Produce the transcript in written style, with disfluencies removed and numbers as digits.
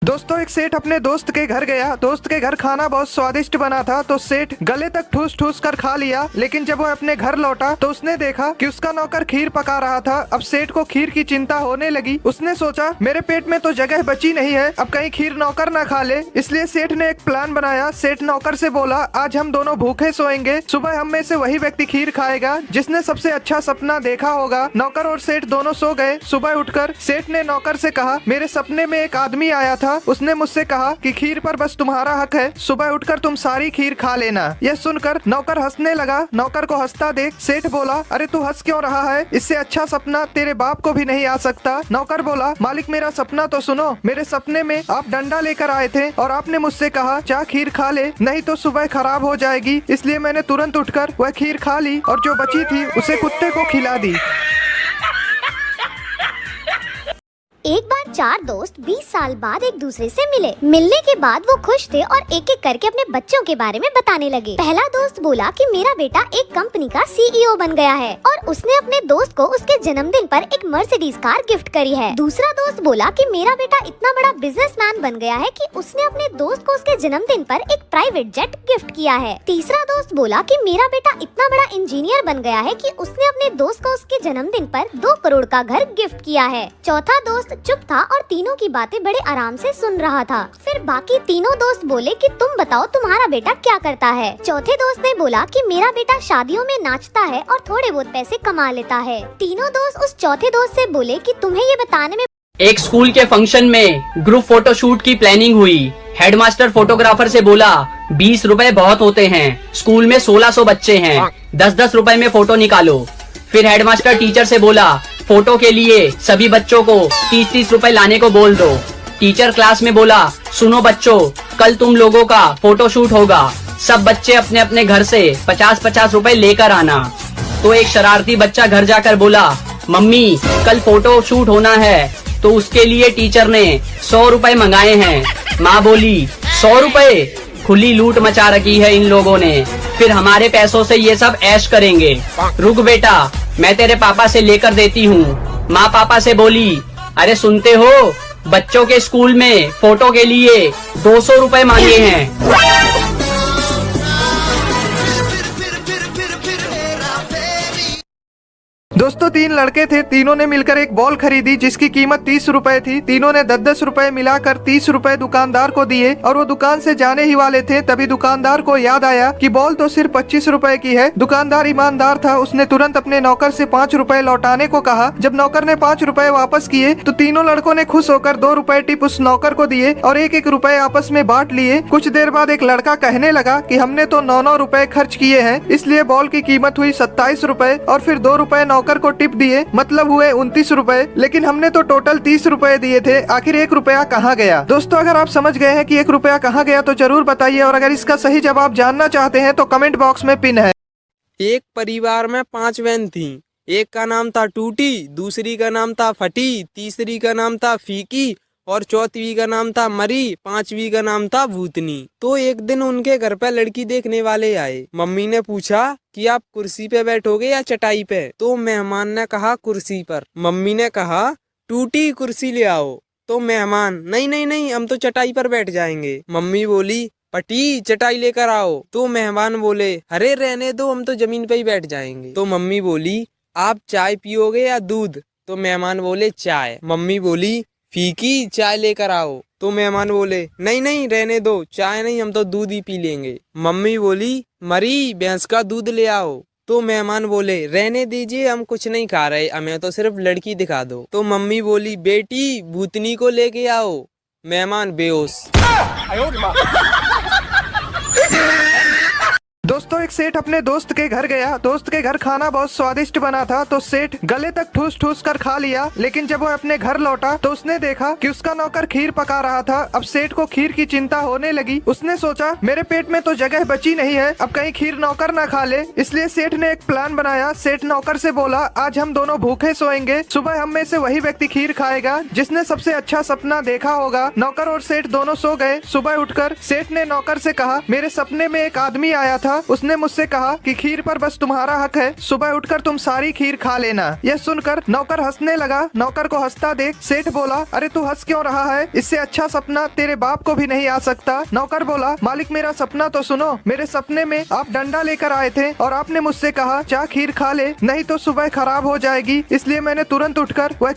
दोस्तों एक सेठ अपने दोस्त के घर गया। दोस्त के घर खाना बहुत स्वादिष्ट बना था तो सेठ गले तक ठूस ठूस कर खा लिया। लेकिन जब वो अपने घर लौटा तो उसने देखा कि उसका नौकर खीर पका रहा था। अब सेठ को खीर की चिंता होने लगी। उसने सोचा मेरे पेट में तो जगह बची नहीं है, अब कहीं खीर नौकर ना खा ले। इसलिए सेठ ने एक प्लान बनाया। सेठ नौकर से बोला आज हम दोनों भूखे सोएंगे, सुबह हम में से वही व्यक्ति खीर खाएगा जिसने सबसे अच्छा सपना देखा होगा। नौकर और सेठ दोनों सो गए। सुबह उठकर सेठ ने नौकर से कहा मेरे सपने में एक आदमी आया था, उसने मुझसे कहा कि खीर पर बस तुम्हारा हक है, सुबह उठकर तुम सारी खीर खा लेना। यह सुनकर नौकर हंसने लगा। नौकर को हंसता देख सेठ बोला अरे तू हंस क्यों रहा है, इससे अच्छा सपना तेरे बाप को भी नहीं आ सकता। नौकर बोला मालिक मेरा सपना तो सुनो, मेरे सपने में आप डंडा लेकर आए थे और आपने मुझसे कहा जा खीर खा ले नहीं तो सुबह खराब हो जाएगी। इसलिए मैंने तुरंत उठकर वह खीर खा ली और जो बची थी उसे कुत्ते को खिला दी। एक बार चार दोस्त 20 साल बाद एक दूसरे से मिले। मिलने के बाद वो खुश थे और एक एक करके अपने बच्चों के बारे में बताने लगे। पहला दोस्त बोला कि मेरा बेटा एक कंपनी का सीईओ बन गया है और उसने अपने दोस्त को उसके जन्मदिन पर एक मर्सिडीज कार गिफ्ट करी है। दूसरा दोस्त बोला कि मेरा बेटा इतना बड़ा बिजनेसमैन बन गया है कि उसने अपने दोस्त को उसके जन्मदिन पर एक प्राइवेट जेट गिफ्ट किया है। तीसरा दोस्त बोला कि मेरा बेटा इतना बड़ा इंजीनियर बन गया है कि उसने अपने दोस्त को उसके जन्मदिन पर 2 करोड़ का घर गिफ्ट किया है। चौथा दोस्त चुप था और तीनों की बातें बड़े आराम से सुन रहा था। फिर बाकी तीनों दोस्त बोले कि तुम बताओ तुम्हारा बेटा क्या करता है। चौथे दोस्त ने बोला कि मेरा बेटा शादियों में नाचता है और थोड़े बहुत पैसे कमा लेता है। तीनों दोस्त उस चौथे दोस्त से बोले कि तुम्हें ये बताने में एक स्कूल के फंक्शन में ग्रुप फोटोशूट की प्लानिंग हुई। हेडमास्टर फोटोग्राफर से बोला 20 रुपए बहुत होते हैं, स्कूल में 1600 बच्चे हैं, 10-10 रुपए में फोटो निकालो। फिर हेडमास्टर टीचर से बोला फोटो के लिए सभी बच्चों को 30-30 रुपए लाने को बोल दो। टीचर क्लास में बोला सुनो बच्चों, कल तुम लोगों का फोटो शूट होगा, सब बच्चे अपने अपने घर से 50-50 रुपए लेकर आना। तो एक शरारती बच्चा घर जाकर बोला मम्मी कल फोटो शूट होना है तो उसके लिए टीचर ने 100 रुपए मंगाए हैं। माँ बोली 100 रुपए, खुली लूट मचा रखी है इन लोगों ने, फिर हमारे पैसों से ये सब ऐश करेंगे। रुक बेटा मैं तेरे पापा से लेकर देती हूँ। माँ पापा से बोली अरे सुनते हो, बच्चों के स्कूल में फोटो के लिए 200 रुपए मांगे हैं। दोस्तों 3 लड़के थे, तीनों ने मिलकर एक बॉल खरीदी जिसकी कीमत 30 रुपए थी। तीनों ने 10-10 रुपए मिलाकर 30 रुपए दुकानदार को दिए और वो दुकान से जाने ही वाले थे। तभी दुकानदार को याद आया कि बॉल तो सिर्फ 25 रुपए की है। दुकानदार ईमानदार था, उसने तुरंत अपने नौकर से 5 रुपए लौटाने को कहा। जब नौकर ने 5 रुपए वापस किए तो तीनों लड़कों ने खुश होकर 2 रुपए टिप उस नौकर को दिए और 1-1 रुपए आपस में बांट लिए। कुछ देर बाद एक लड़का कहने लगा कि हमने तो 9-9 रुपए खर्च किए हैं, इसलिए बॉल की कीमत हुई 27 रुपए और फिर 2 रुपए नौकर को टिप दिए, मतलब हुए 29 रुपए। लेकिन हमने तो टोटल 30 रुपए दिए थे, आखिर 1 रुपया कहाँ गया। दोस्तों अगर आप समझ गए हैं कि 1 रुपया कहाँ गया तो जरूर बताइए और अगर इसका सही जवाब जानना चाहते हैं तो कमेंट बॉक्स में पिन है। एक परिवार में 5 बहन थी। एक का नाम था टूटी, दूसरी का नाम था फटी, तीसरी का नाम था फीकी और चौथी का नाम था मरी, 5वीं का नाम था भूतनी। तो एक दिन उनके घर पे लड़की देखने वाले आए। मम्मी ने पूछा कि आप कुर्सी पे बैठोगे या चटाई पे? तो मेहमान ने कहा कुर्सी पर। मम्मी ने कहा टूटी कुर्सी ले आओ। तो मेहमान नहीं नहीं नहीं हम तो चटाई पर बैठ जाएंगे। मम्मी बोली पटी चटाई लेकर आओ। तो मेहमान बोले अरे रहने दो हम तो जमीन पे ही बैठ जाएंगे। तो मम्मी बोली आप चाय पियोगे या दूध? तो मेहमान बोले चाय। मम्मी बोली फीकी चाय लेकर आओ। तो मेहमान बोले नहीं नहीं रहने दो, चाय नहीं हम तो दूध ही पी लेंगे। मम्मी बोली मरी भैंस का दूध ले आओ। तो मेहमान बोले रहने दीजिए हम कुछ नहीं खा रहे, हमें तो सिर्फ लड़की दिखा दो। तो मम्मी बोली बेटी भूतनी को लेके आओ। मेहमान बेहोश। दोस्तों एक सेठ अपने दोस्त के घर गया। दोस्त के घर खाना बहुत स्वादिष्ट बना था तो सेठ गले तक ठूस ठूस कर खा लिया। लेकिन जब वो अपने घर लौटा तो उसने देखा कि उसका नौकर खीर पका रहा था। अब सेठ को खीर की चिंता होने लगी। उसने सोचा मेरे पेट में तो जगह बची नहीं है, अब कहीं खीर नौकर ना खा ले। इसलिए सेठ ने एक प्लान बनाया। सेठ नौकर से बोला आज हम दोनों भूखे सोएंगे, सुबह हम में से वही व्यक्ति खीर खाएगा जिसने सबसे अच्छा सपना देखा होगा। नौकर और सेठ दोनों सो गए। सुबह उठकर सेठ ने नौकर से कहा मेरे सपने में एक आदमी आया था, उसने मुझसे कहा कि खीर पर बस तुम्हारा हक है, सुबह उठकर तुम सारी खीर खा लेना। यह सुनकर नौकर हंसने लगा। नौकर को हंसता देख सेठ बोला, अरे तू हंस क्यों रहा है? इससे अच्छा सपना तेरे बाप को भी नहीं आ सकता। नौकर बोला, मालिक मेरा सपना तो सुनो। मेरे सपने में आप डंडा लेकर आए थे और आपने मुझसे कहा जा खीर खा ले, नहीं तो सुबह खराब हो जाएगी। इसलिए मैंने तुरंत उठकर वह